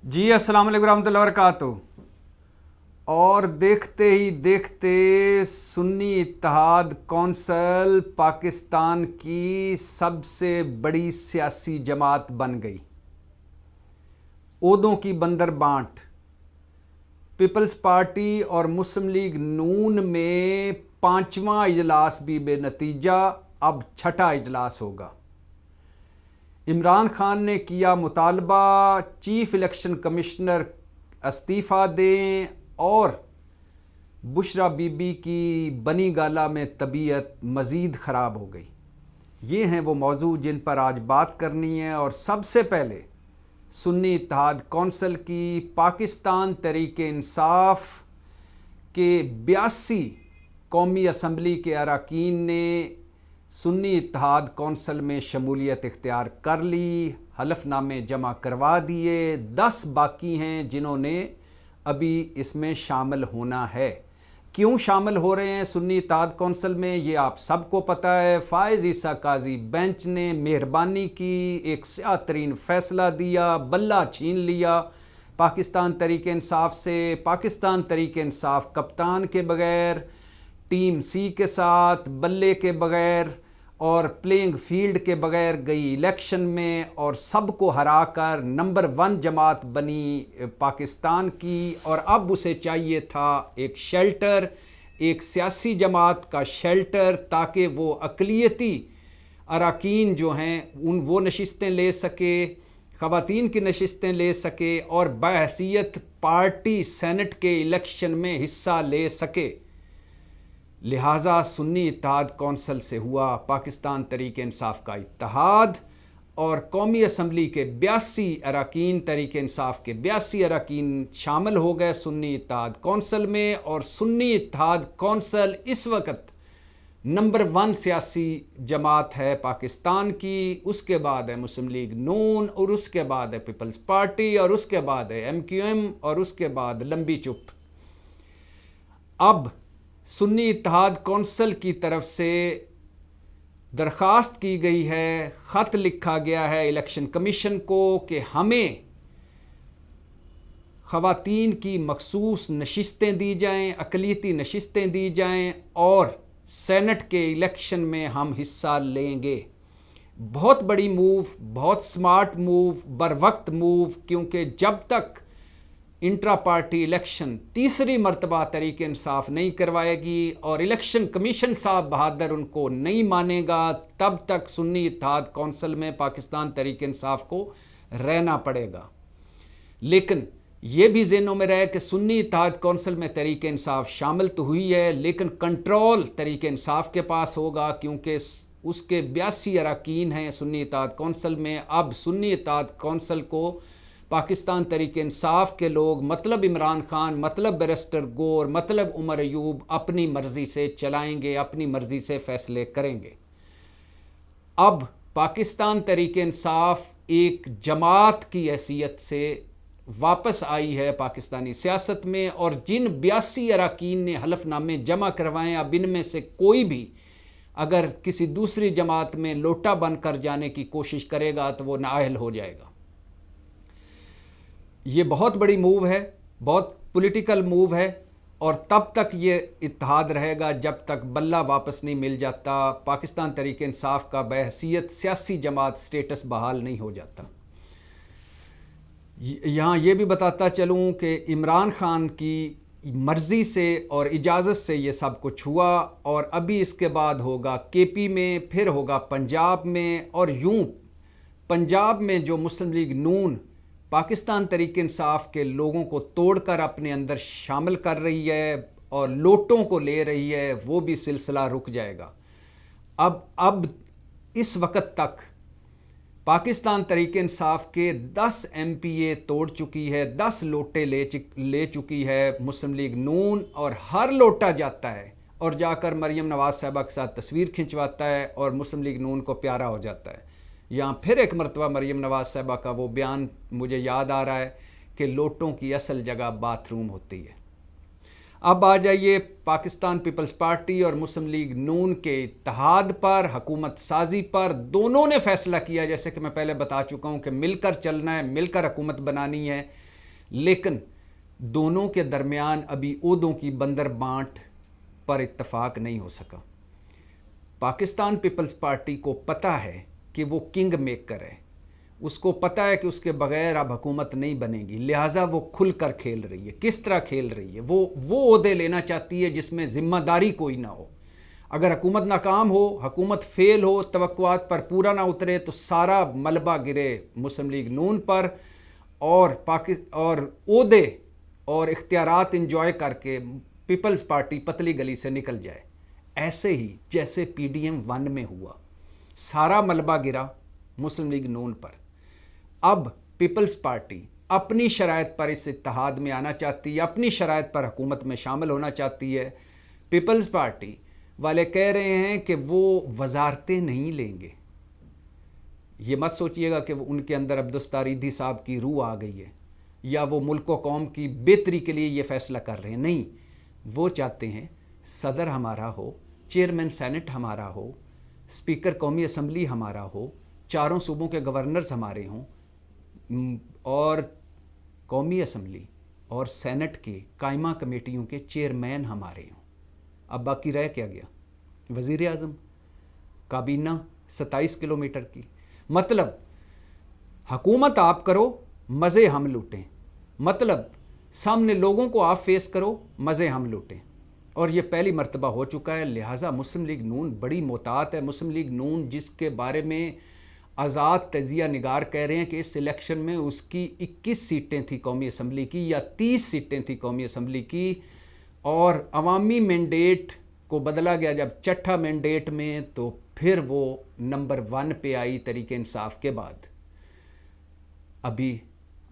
जी अस्सलाम वालेकुम रहमतुल्लाहि व बरकातुहू। और देखते ही देखते सुन्नी इत्तेहाद कौंसिल पाकिस्तान की सबसे बड़ी सियासी जमात बन गई। ओहदों की बंदर बांट। पीपल्स पार्टी और मुस्लिम लीग नून में पांचवा इजलास भी बेनतीजा, अब छठा इजलास होगा। इमरान खान ने किया मुतालबा चीफ इलेक्शन कमिश्नर इस्तीफ़ा दें, और बुशरा बीबी की बनी गाला में तबीयत मज़ीद ख़राब हो गई। ये हैं वो मौजू जिन पर आज बात करनी है। और सबसे पहले सुन्नी इत्तेहाद कौंसिल की पाकिस्तान तहरीक इंसाफ के 82 कौमी असम्बली के अरकान ने सुन्नी इत्तेहाद कौंसिल में शमूलियत इख्तियार कर ली, हलफनामे जमा करवा दिए। 10 बाकी हैं जिन्होंने अभी इसमें शामिल होना है। क्यों शामिल हो रहे हैं सुन्नी इत्तेहाद कौंसिल में, ये आप सबको पता है। फ़ाइज़ ईसा काजी बेंच ने मेहरबानी की, एक स्याह तरीन फ़ैसला दिया, बल्ला छीन लिया पाकिस्तान तहरीक इंसाफ से। पाकिस्तान तहरीक इंसाफ कप्तान के बग़ैर, टीम सी के साथ, बल्ले के बग़ैर और प्लेइंग फील्ड के बग़ैर गई इलेक्शन में, और सबको हराकर नंबर 1 जमात बनी पाकिस्तान की। और अब उसे चाहिए था एक शेल्टर, एक सियासी जमात का शेल्टर, ताकि वो अक़लियती अरकान जो हैं वो नशिस्तें ले सके, ख़वातीन की नशिस्तें ले सके, और बहैसियत पार्टी सेनेट के इलेक्शन में हिस्सा ले सके। लिहाजा सुन्नी इत्तेहाद कौंसिल से हुआ पाकिस्तान तहरीक इंसाफ का इत्तेहाद, और कौमी असम्बली के 82 अरकान, तहरीक इंसाफ के 82 अरकान शामिल हो गए सुन्नी इत्तेहाद कौंसिल में। और सुन्नी इत्तेहाद कौंसिल इस वक्त नंबर 1 सियासी जमात है पाकिस्तान की। उसके बाद है मुस्लिम लीग नून, और उसके बाद है पीपल्स पार्टी, और उसके बाद है MQM, और उसके बाद लंबी चुप। अब सुन्नी इत्तेहाद कौंसिल की तरफ से दरख्वास्त की गई है, ख़त लिखा गया है इलेक्शन कमीशन को कि हमें ख़वातीन की मखसूस नशिस्तें दी जाएं, अक़लियती नशिस्तें दी जाएं, और सेनेट के इलेक्शन में हम हिस्सा लेंगे। बहुत बड़ी मूव, बहुत स्मार्ट मूव, बर वक्त मूव, क्योंकि जब तक इंट्रा पार्टी इलेक्शन तीसरी मरतबा तहरीक इंसाफ नहीं करवाएगी और इलेक्शन कमीशन साहब बहादुर उनको नहीं मानेगा, तब तक सुन्नी इत्तेहाद कौंसिल में पाकिस्तान तहरीक इंसाफ को रहना पड़ेगा। लेकिन ये भी ज़हनों में रहे कि सुन्नी इत्तेहाद कौंसिल में तहरीक इंसाफ शामिल तो हुई है, लेकिन कंट्रोल तहरीक इंसाफ के पास होगा, क्योंकि उसके 82 अरकान हैं सुन्नी इत्तेहाद कौंसिल में। अब सुन्नी इत्तेहाद कौंसिल को पाकिस्तान तहरीक इंसाफ के लोग, मतलब इमरान खान, मतलब बैरिस्टर गोर, मतलब उमर अयूब, अपनी मर्ज़ी से चलाएंगे, अपनी मर्ज़ी से फ़ैसले करेंगे। अब पाकिस्तान तहरीक इंसाफ एक जमात की हैसियत से वापस आई है पाकिस्तानी सियासत में, और जिन 82 अरकान ने हलफनामे जमा करवाएं, अब इनमें से कोई भी अगर किसी दूसरी जमात में लोटा बनकर जाने की कोशिश करेगा तो वो नाअहल हो जाएगा। ये बहुत बड़ी मूव है, बहुत पॉलिटिकल मूव है, और तब तक ये इत्तेहाद रहेगा जब तक बल्ला वापस नहीं मिल जाता, पाकिस्तान तहरीक इंसाफ का बहैसियत सियासी जमात स्टेटस बहाल नहीं हो जाता। यहाँ ये भी बताता चलूँ कि इमरान खान की मर्ज़ी से और इजाज़त से ये सब कुछ हुआ, और अभी इसके बाद होगा KP में, फिर होगा पंजाब में, और यूँ पंजाब में जो मुस्लिम लीग नून पाकिस्तान तहरीक इंसाफ के लोगों को तोड़कर अपने अंदर शामिल कर रही है और लोटों को ले रही है, वो भी सिलसिला रुक जाएगा। अब इस वक्त तक पाकिस्तान तहरीक इंसाफ के 10 MPA तोड़ चुकी है, 10 लोटे ले चुकी है मुस्लिम लीग नून, और हर लोटा जाता है और जाकर मरीम नवाज साहबा के साथ तस्वीर खिंचवाता है और मुस्लिम लीग नून को प्यारा हो जाता है। यहाँ फिर एक मरतबा मरीम नवाज साहबा का वो बयान मुझे याद आ रहा है कि लोटों की असल जगह बाथरूम होती है। अब आ जाइए पाकिस्तान पीपल्स पार्टी और मुस्लिम लीग नून के इत्तेहाद पर, हुकूमत साजी पर। दोनों ने फैसला किया, जैसे कि मैं पहले बता चुका हूँ, कि मिलकर चलना है, मिलकर हुकूमत बनानी है। लेकिन दोनों के दरमियान अभी ओहदों की बंदर बांट पर इत्तफाक नहीं हो सका। पाकिस्तान पीपल्स पार्टी को पता है कि वो किंग मेकर है, उसको पता है कि उसके बगैर अब हुकूमत नहीं बनेगी, लिहाजा वो खुलकर खेल रही है। किस तरह खेल रही है? वो ओहदे लेना चाहती है जिसमें जिम्मेदारी कोई ना हो। अगर हुकूमत नाकाम हो, हुकूमत फेल हो, तवक्कुआत पर पूरा ना उतरे, तो सारा मलबा गिरे मुस्लिम लीग नून पर और ओहदे और इख्तियारात इंजॉय करके पीपल्स पार्टी पतली गली से निकल जाए। ऐसे ही जैसे PDM 1 में हुआ, सारा मलबा गिरा मुस्लिम लीग नून पर। अब पीपल्स पार्टी अपनी शराइत पर इस इत्तेहाद में आना चाहती है, अपनी शराइत पर हुकूमत में शामिल होना चाहती है। पीपल्स पार्टी वाले कह रहे हैं कि वो वजारतें नहीं लेंगे। ये मत सोचिएगा कि वो उनके अंदर अब्दुस्तारीदी साहब की रूह आ गई है या वो मुल्क व कौम की बेहतरी के लिए ये फैसला कर रहे हैं। नहीं, वो चाहते हैं सदर हमारा हो, चेयरमैन सेनेट हमारा हो, स्पीकर कौमी असम्बली हमारा हो, चारों सूबों के गवर्नर्स हमारे हों और कौमी असम्बली और सेनेट के कायमा कमेटियों के चेयरमैन हमारे हों। अब बाकी रह क्या गया? वज़ीर आज़म, काबीना 27 किलोमीटर की। मतलब हुकूमत आप करो, मज़े हम लूटें। मतलब सामने लोगों को आप फेस करो, मज़े हम लूटें। और ये पहली मर्तबा हो चुका है। लिहाजा मुस्लिम लीग नून बड़ी मोहतात है। मुस्लिम लीग नून जिसके बारे में आज़ाद तजिया निगार कह रहे हैं कि इस इलेक्शन में उसकी 21 सीटें थी कौमी असम्बली की या 30 सीटें थी कौमी असम्बली की, और अवामी मैंडेट को बदला गया जब छठा मैंडेट में, तो फिर वो नंबर 1 पे आई तरीके इंसाफ के बाद। अभी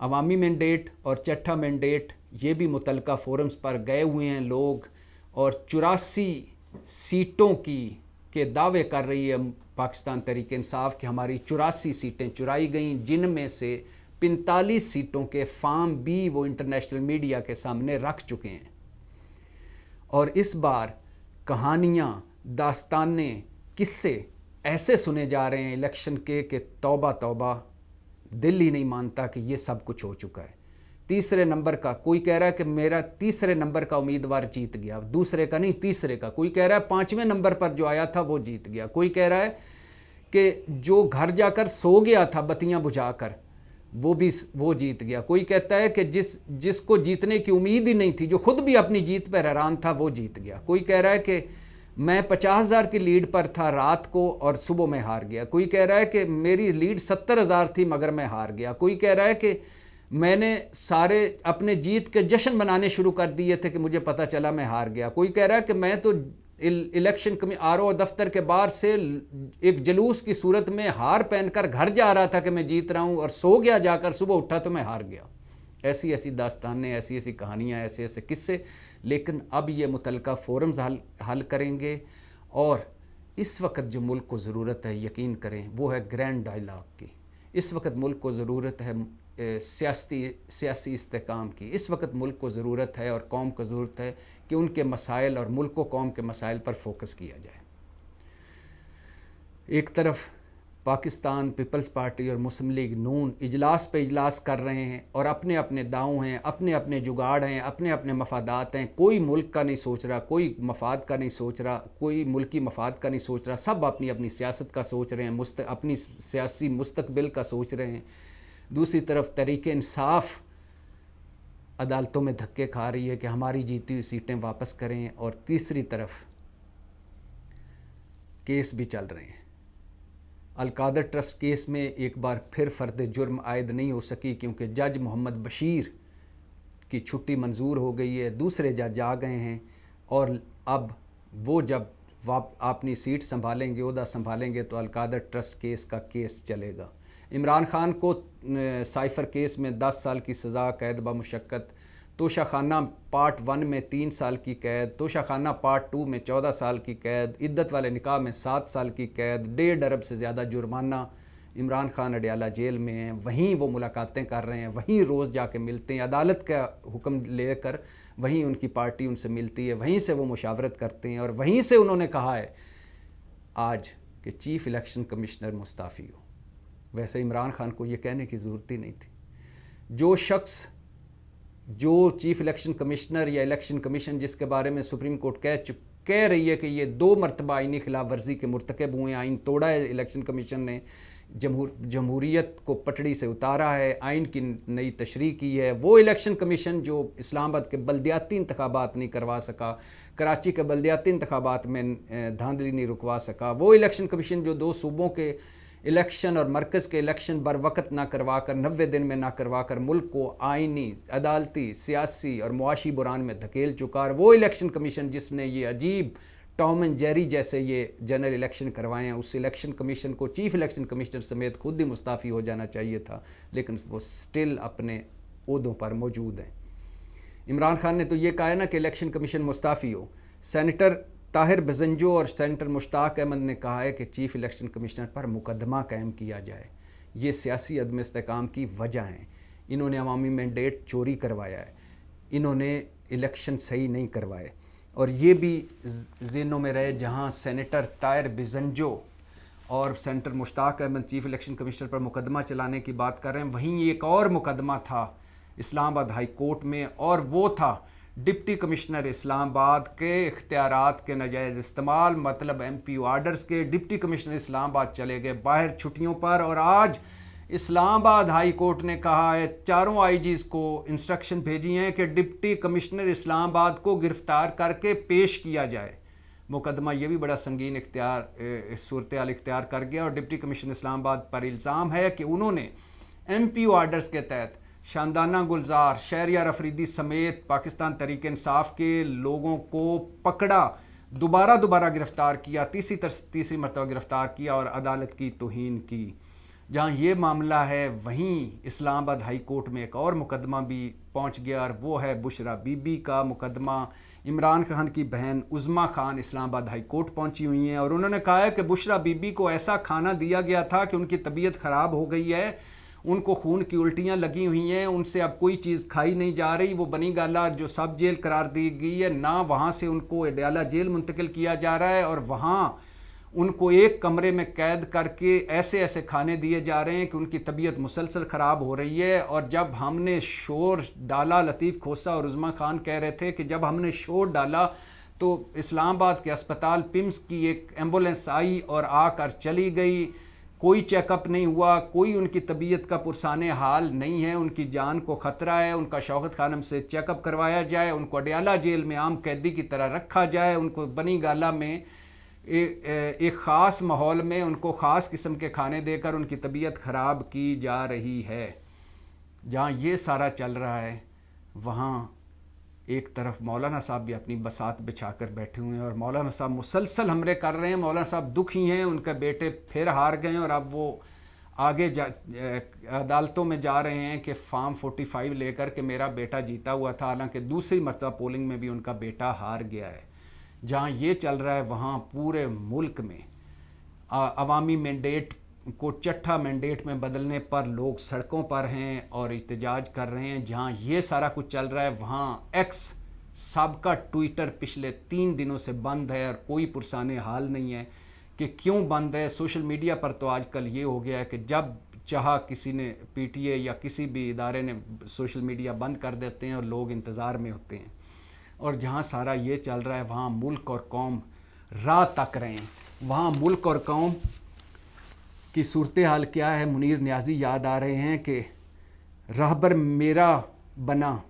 अवामी मैंडेट और छठा मैंडेट ये भी मुतलका फोरम्स पर गए हुए हैं लोग, और 84 सीटों के दावे कर रही है पाकिस्तान तहरीक इंसाफ कि हमारी 84 सीटें चुराई गईं, जिनमें से 45 सीटों के फार्म भी वो इंटरनेशनल मीडिया के सामने रख चुके हैं। और इस बार कहानियाँ, दास्तानें, किस्से ऐसे सुने जा रहे हैं इलेक्शन के कि तौबा तौबा, दिल ही नहीं मानता कि ये सब कुछ हो चुका है। तीसरे नंबर का कोई कह रहा है कि मेरा तीसरे नंबर का उम्मीदवार जीत गया, दूसरे का नहीं तीसरे का। कोई कह रहा है 5वें नंबर पर जो आया था वो जीत गया। कोई कह रहा है कि जो घर जाकर सो गया था बत्तियां बुझाकर वो जीत गया। कोई कहता है कि जिसको जीतने की उम्मीद ही नहीं थी, जो खुद भी अपनी जीत पर हैरान था, वो जीत गया। कोई कह रहा है कि मैं 50,000 की लीड पर था रात को और सुबह में हार गया। कोई कह रहा है कि मेरी लीड 70,000 थी मगर मैं हार गया। कोई कह रहा है कि मैंने सारे अपने जीत के जश्न मनाने शुरू कर दिए थे कि मुझे पता चला मैं हार गया। कोई कह रहा है कि मैं तो इलेक्शन RO दफ्तर के बाहर से एक जलूस की सूरत में हार पहनकर घर जा रहा था कि मैं जीत रहा हूँ, और सो गया जाकर, सुबह उठा तो मैं हार गया। ऐसी ऐसी दास्तानें, ऐसी ऐसी कहानियाँ, ऐसे ऐसे किस्से। लेकिन अब ये मुतलका फोरम्स हल करेंगे। और इस वक्त जो मुल्क को ज़रूरत है, यकीन करें, वो है ग्रैंड डायलॉग की। इस वक्त मुल्क को ज़रूरत है सियासी इस्तेकाम की। इस वक्त मुल्क को ज़रूरत है और कौम को ज़रूरत है कि उनके मसाइल और मुल्क व कौम के मसाइल पर फोकस किया जाए। एक तरफ पाकिस्तान पीपल्स पार्टी और मुस्लिम लीग नून इजलास पे इजलास कर रहे हैं और अपने अपने दांव हैं, अपने अपने जुगाड़ हैं, अपने अपने मफादात हैं। कोई मुल्क का नहीं सोच रहा, कोई मफाद का नहीं सोच रहा, कोई मुल्की मफाद का नहीं सोच रहा। सब अपनी अपनी सियासत का सोच रहे हैं, अपनी सियासी मुस्तकबिल का सोच रहे हैं। दूसरी तरफ तहरीक इंसाफ अदालतों में धक्के खा रही है कि हमारी जीती हुई सीटें वापस करें। और तीसरी तरफ केस भी चल रहे हैं। अलकादर ट्रस्ट केस में एक बार फिर फ़र्द जुर्म आयद नहीं हो सकी, क्योंकि जज मोहम्मद बशीर की छुट्टी मंजूर हो गई है, दूसरे जज आ गए हैं। और अब वो जब अपनी सीट संभालेंगे, ओहदा संभालेंगे, तो अलकादर ट्रस्ट केस का केस चलेगा। इमरान खान को साइफ़र केस में 10 साल की सज़ा, कैद बमुशक्क़त। तोशाखाना पार्ट 1 में 3 साल की कैद, तोशाखाना पार्ट 2 में 14 साल की कैद, इद्दत वाले निकाह में 7 साल की कैद, 1.5 अरब से ज़्यादा जुर्माना। इमरान खान अडियाला जेल में हैं, वहीं वो मुलाकातें कर रहे हैं, वहीं रोज़ जाके मिलते हैं, अदालत का हुक्म लेकर वहीं उनकी पार्टी उनसे मिलती है, वहीं से वो मुशावरत करते हैं। और वहीं से उन्होंने कहा है आज कि चीफ़ इलेक्शन कमिश्नर मुस्ताफ़ी हो। वैसे इमरान खान को ये कहने की ज़रूरत ही नहीं थी। जो शख्स जो चीफ इलेक्शन कमिश्नर या इलेक्शन कमीशन जिसके बारे में सुप्रीम कोर्ट कह रही है कि ये 2 मरतबा आइनी खिलाफ वर्जी के मुर्तकब हुए, आइन तोड़ा है इलेक्शन कमीशन ने, जमहूरियत को पटड़ी से उतारा है, आइन की नई तशरीह की है, वो इलेक्शन कमीशन जो इस्लामाबाद के बल्दियाती इंतखाबात नहीं करवा सका, कराची के बल्दियाती इंतखाबात में धांधली नहीं रुकवा सका, वो इलेक्शन कमीशन जो 2 सूबों के इलेक्शन और मरकज़ के इलेक्शन बर वक्त ना करवा कर 90 दिन में ना करवा कर मुल्क को आइनी, अदालती, सियासी और मुआशी बुरान में धकेल चुका, और वो इलेक्शन कमीशन जिसने ये अजीब टॉम एंड जेरी जैसे ये जनरल इलेक्शन करवाए हैं, उस इलेक्शन कमीशन को चीफ इलेक्शन कमिश्नर समेत खुद ही मुस्ताफ़ी हो जाना चाहिए था, लेकिन वो स्टिल अपने ओहदों पर मौजूद हैं। इमरान खान ने तो ये कहा है ना कि इलेक्शन कमीशन मुस्ताफ़ी हो। सेनेटर ताहिर बिजंजो और सेनेटर मुश्ताक अहमद ने कहा है कि चीफ इलेक्शन कमिश्नर पर मुकदमा कायम किया जाए। ये सियासी अदम इस्तेकाम की वजह हैं। इन्होंने अवामी मैंडेट चोरी करवाया है, इन्होंने इलेक्शन सही नहीं करवाए, और ये भी ज़हनों में रहे जहां सेनेटर ताहिर बिजंजो और senator Mushtaq Ahmad chief election commissioner पर मुकदमा चलाने की बात कर रहे हैं, वहीं एक और मुकदमा था इस्लामाबाद हाई कोर्ट में, और वो था डिप्टी कमिश्नर इस्लामाबाद के इख्तियारात के नाजायज़ इस्तेमाल, मतलब MPO आर्डर्स के। डिप्टी कमिश्नर इस्लामाबाद चले गए बाहर छुट्टियों पर, और आज इस्लामाबाद हाई कोर्ट ने कहा है, 4 IGs को इंस्ट्रक्शन भेजी हैं कि डिप्टी कमिश्नर इस्लामाबाद को गिरफ्तार करके पेश किया जाए। मुकदमा ये भी बड़ा संगीन सूरत हाल इख्तियार कर गया, और डिप्टी कमिश्नर इस्लामाबाद पर इल्ज़ाम है कि उन्होंने MPO आर्डर्स के तहत शानदाना गुलजार, शहरियार अफरीदी समेत पाकिस्तान तहरीक इंसाफ के लोगों को पकड़ा, दोबारा गिरफ्तार किया, तीसरी मरतबा गिरफ्तार किया और अदालत की तौहीन की। जहाँ ये मामला है, वहीं इस्लामाबाद हाई कोर्ट में एक और मुकदमा भी पहुँच गया, और वो है बुशरा बीबी का मुकदमा। इमरान खान की बहन उज़मा खान इस्लामाबाद हाई कोर्ट पहुँची हुई हैं, और उन्होंने कहा है कि बुशरा बीबी को ऐसा खाना दिया गया था कि उनकी तबीयत ख़राब हो गई है, उनको खून की उल्टियाँ लगी हुई हैं, उनसे अब कोई चीज़ खाई नहीं जा रही। वो बनी गाला जो सब जेल करार दी गई है ना, वहाँ से उनको अडयाला जेल मुंतकिल किया जा रहा है, और वहाँ उनको एक कमरे में कैद करके ऐसे खाने दिए जा रहे हैं कि उनकी तबीयत मुसलसल ख़राब हो रही है। और जब हमने शोर डाला, लतीफ़ खोसा और उज़मा खान कह रहे थे कि जब हमने शोर डाला तो इस्लामाबाद के अस्पताल पिम्स की एक एम्बुलेंस आई और आकर चली गई, कोई चेकअप नहीं हुआ, कोई उनकी तबीयत का पुरसाने हाल नहीं है, उनकी जान को ख़तरा है, उनका शौकत खानम से चेकअप करवाया जाए, उनको अडयाला जेल में आम कैदी की तरह रखा जाए, उनको बनी गाला में एक ख़ास माहौल में उनको ख़ास किस्म के खाने देकर उनकी तबीयत ख़राब की जा रही है। जहाँ ये सारा चल रहा है, वहाँ एक तरफ मौलाना साहब भी अपनी बसात बिछा कर बैठे हुए हैं, और मौलाना साहब मुसलसल हमले कर रहे हैं। मौलाना साहब दुखी हैं, उनके बेटे फिर हार गए, और अब वो आगे अदालतों में जा रहे हैं कि फॉर्म 45 लेकर के मेरा बेटा जीता हुआ था, हालांकि दूसरी मरतबा पोलिंग में भी उनका बेटा हार गया है। जहाँ ये चल रहा है, वहाँ पूरे मुल्क में अवामी मैंडेट को चट्ठा मैंडेट में बदलने पर लोग सड़कों पर हैं और एहतजाज कर रहे हैं। जहाँ ये सारा कुछ चल रहा है, वहाँ एक्स सबका ट्विटर पिछले 3 दिनों से बंद है, और कोई पुरसाने हाल नहीं है कि क्यों बंद है। सोशल मीडिया पर तो आजकल ये हो गया है कि जब चाहा किसी ने PTA या किसी भी इदारे ने सोशल मीडिया बंद कर देते हैं और लोग इंतज़ार में होते हैं। और जहाँ सारा ये चल रहा है, वहाँ मुल्क और कौम राह तक रहे हैं। वहाँ मुल्क और कौम की सूरत हाल क्या है, मुनीर न्याजी याद आ रहे हैं कि रहबर मेरा बना,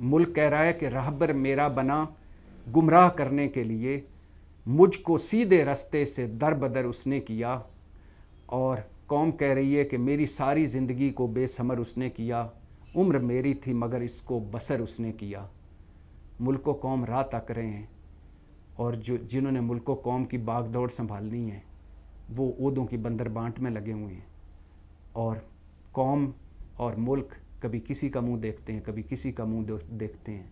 मुल्क कह रहा है कि रहबर मेरा बना, गुमराह करने के लिए मुझको सीधे रास्ते से दर बदर उसने किया, और कौम कह रही है कि मेरी सारी ज़िंदगी को बेसमर उसने किया, उम्र मेरी थी मगर इसको बसर उसने किया। मुल्क व कौम राह तक रहे हैं, और जिन्होंने मुल्क व कौम की बागदौड़ संभालनी है वो ओहदों की बंदर बांट में लगे हुए हैं, और कौम और मुल्क कभी किसी का मुंह देखते हैं, कभी किसी का मुंह देखते हैं।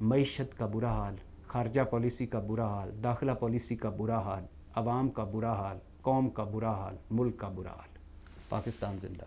मईशत का बुरा हाल, खारजा पॉलिसी का बुरा हाल, दाखिला पॉलिसी का बुरा हाल, अवाम का बुरा हाल, कौम का बुरा हाल, मुल्क का बुरा हाल। पाकिस्तान जिंदा।